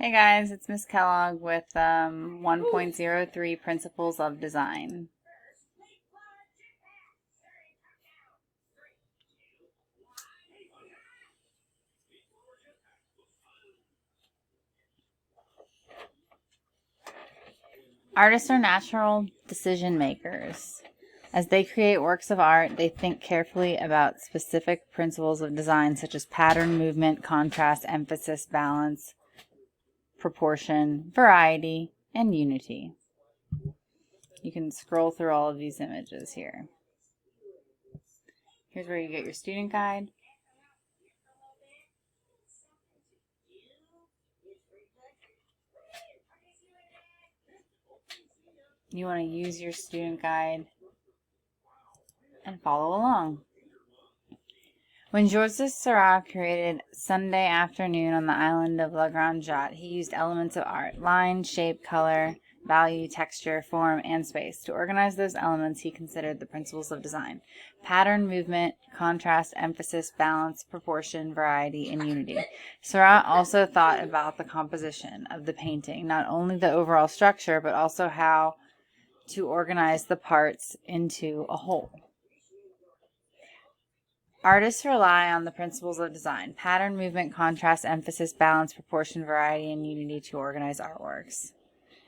Hey guys, it's Miss Kellogg with 1.03 Principles of Design. Artists are natural decision makers. As they create works of art, they think carefully about specific principles of design such as pattern, movement, contrast, emphasis, balance, proportion, variety, and unity. You can scroll through all of these images here. Here's where you get your student guide. You want to use your student guide and follow along. When Georges Seurat created Sunday Afternoon on the island of La Grande Jatte, he used elements of art, line, shape, color, value, texture, form, and space. To organize those elements, he considered the principles of design: pattern, movement, contrast, emphasis, balance, proportion, variety, and unity. Seurat also thought about the composition of the painting, not only the overall structure, but also how to organize the parts into a whole. Artists rely on the principles of design: pattern, movement, contrast, emphasis, balance, proportion, variety, and unity to organize artworks.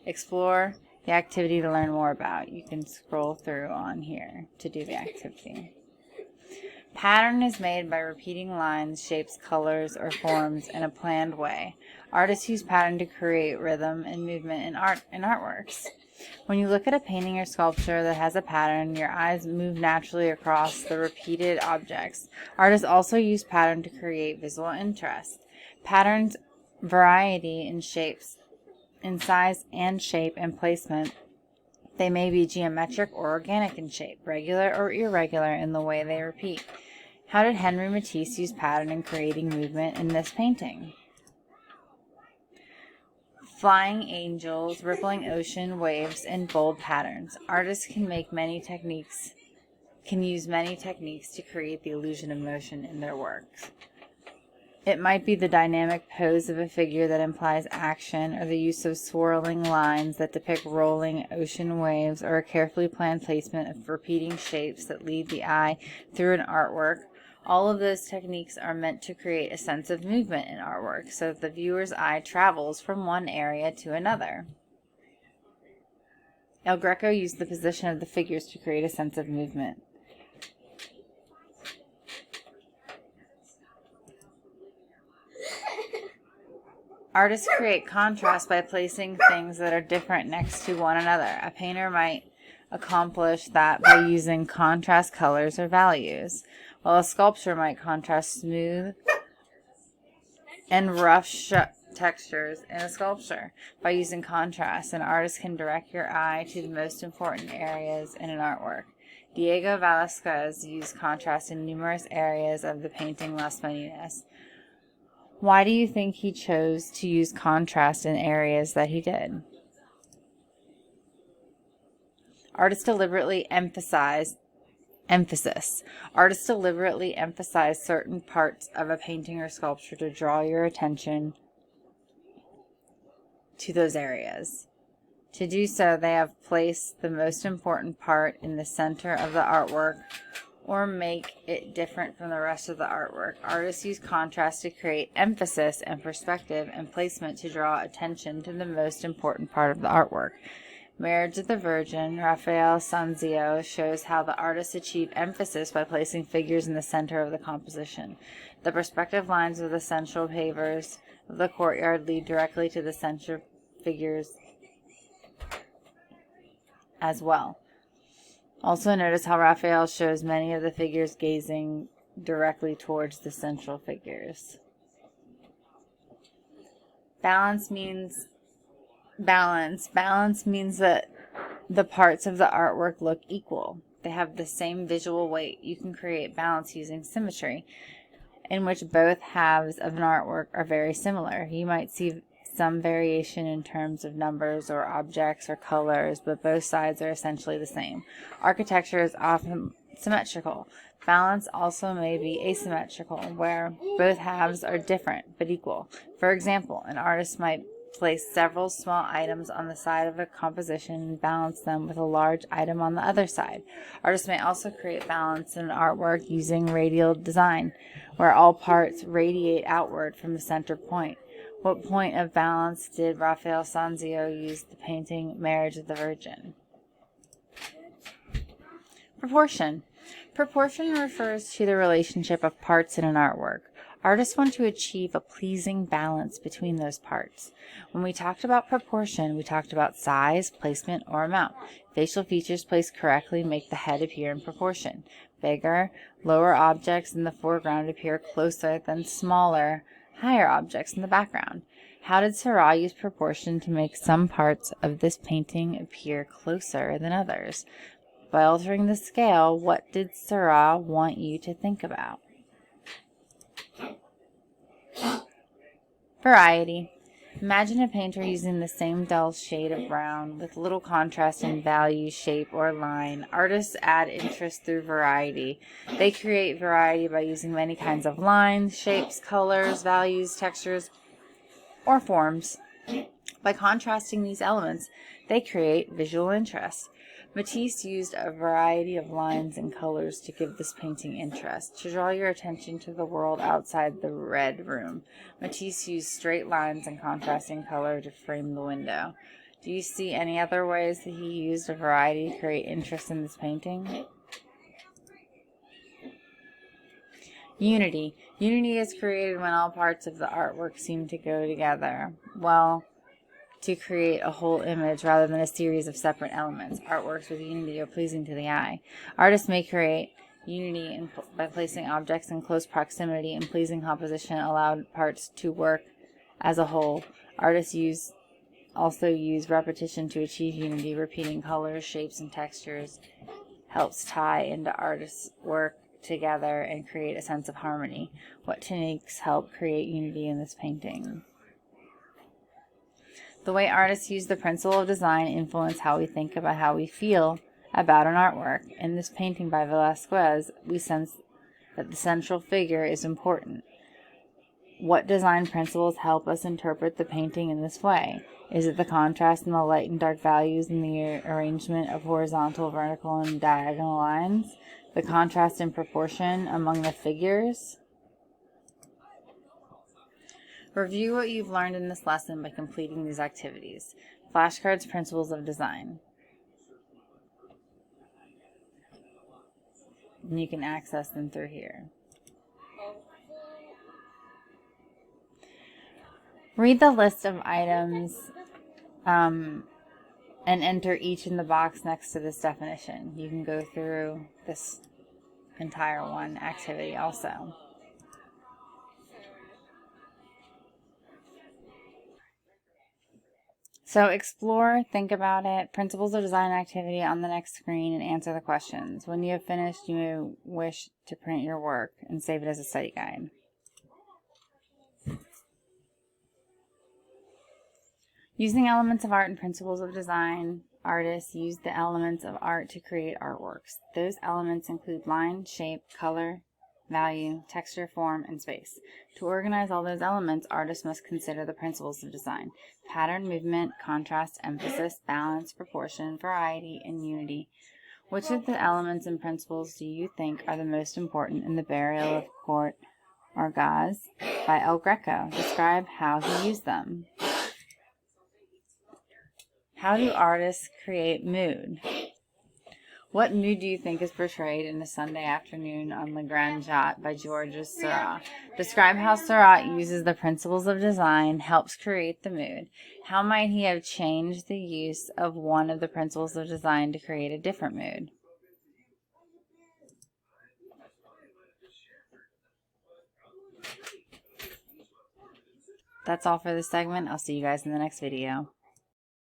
Explore the activity to learn more about. You can scroll through on here to do the activity. Pattern is made by repeating lines, shapes, colors, or forms in a planned way. Artists use pattern to create rhythm and movement in artworks. When you look at a painting or sculpture that has a pattern, your eyes move naturally across the repeated objects. Artists also use pattern to create visual interest. Patterns variety in shapes, in size and shape and placement. They may be geometric or organic in shape, regular or irregular in the way they repeat. How did Henri Matisse use pattern in creating movement in this painting? Flying angels, rippling ocean waves, and bold patterns. Artists can use many techniques to create the illusion of motion in their works. It might be the dynamic pose of a figure that implies action, or the use of swirling lines that depict rolling ocean waves, or a carefully planned placement of repeating shapes that lead the eye through an artwork. All of those techniques are meant to create a sense of movement in artwork so that the viewer's eye travels from one area to another. El Greco used the position of the figures to create a sense of movement. Artists create contrast by placing things that are different next to one another. A painter might accomplish that by using contrast colors or values, while a sculptor might contrast smooth and rough textures in a sculpture. By using contrast, an artist can direct your eye to the most important areas in an artwork. Diego Velázquez used contrast in numerous areas of the painting Las Meninas. Why do you think he chose to use contrast in areas that he did? Artists deliberately emphasize emphasis. Artists deliberately emphasize certain parts of a painting or sculpture to draw your attention to those areas. To do so, they have placed the most important part in the center of the artwork or make it different from the rest of the artwork. Artists use contrast to create emphasis and perspective, and placement to draw attention to the most important part of the artwork. Marriage of the Virgin, Raphael Sanzio, shows how the artists achieve emphasis by placing figures in the center of the composition. The perspective lines of the central pavers of the courtyard lead directly to the center figures as well. Also notice how Raphael shows many of the figures gazing directly towards the central figures. Balance means that the parts of the artwork look equal. They have the same visual weight. You can create balance using symmetry, in which both halves of an artwork are very similar. You might see some variation in terms of numbers or objects or colors, but both sides are essentially the same. Architecture is often symmetrical. Balance also may be asymmetrical, where both halves are different but equal. For example, an artist might place several small items on the side of a composition and balance them with a large item on the other side. Artists may also create balance in artwork using radial design, where all parts radiate outward from the center point. What point of balance did Raphael Sanzio use the painting Marriage of the Virgin? Proportion. Proportion refers to the relationship of parts in an artwork. Artists want to achieve a pleasing balance between those parts. When we talked about proportion, we talked about size, placement, or amount. Facial features placed correctly make the head appear in proportion. Bigger, lower objects in the foreground appear closer than smaller, higher objects in the background. How did Seurat use proportion to make some parts of this painting appear closer than others? By altering the scale, what did Seurat want you to think about? Variety. Imagine a painter using the same dull shade of brown with little contrast in value, shape, or line. Artists add interest through variety. They create variety by using many kinds of lines, shapes, colors, values, textures, or forms. By contrasting these elements, they create visual interest. Matisse used a variety of lines and colors to give this painting interest. To draw your attention to the world outside the red room, Matisse used straight lines and contrasting color to frame the window. Do you see any other ways that he used a variety to create interest in this painting? Unity. Unity is created when all parts of the artwork seem to go together well to create a whole image rather than a series of separate elements. Artworks with unity are pleasing to the eye. Artists may create unity by placing objects in close proximity and pleasing composition allowed parts to work as a whole. Artists also use repetition to achieve unity. Repeating colors, shapes, and textures helps tie into artists' work together and create a sense of harmony. What techniques help create unity in this painting? The way artists use the principle of design influence how we think about how we feel about an artwork. In this painting by Velázquez, we sense that the central figure is important. What design principles help us interpret the painting in this way? Is it the contrast in the light and dark values and the arrangement of horizontal, vertical, and diagonal lines? The contrast in proportion among the figures? Review what you've learned in this lesson by completing these activities. Flashcards, Principles of Design. And you can access them through here. Read the list of items and enter each in the box next to this definition. You can go through this entire one activity also. So explore, think about it, Principles of Design activity on the next screen, and answer the questions. When you have finished, you may wish to print your work and save it as a study guide. Using elements of art and principles of design, artists use the elements of art to create artworks. Those elements include line, shape, color, value, texture, form, and space. To organize all those elements, artists must consider the principles of design: pattern, movement, contrast, emphasis, balance, proportion, variety, and unity. Which of the elements and principles do you think are the most important in the Burial of Count Orgaz by El Greco? Describe how he used them. How do artists create mood? What mood do you think is portrayed in A Sunday Afternoon on Le Grand Jatte by Georges Seurat? Describe how Seurat uses the principles of design, helps create the mood. How might he have changed the use of one of the principles of design to create a different mood? That's all for this segment. I'll see you guys in the next video.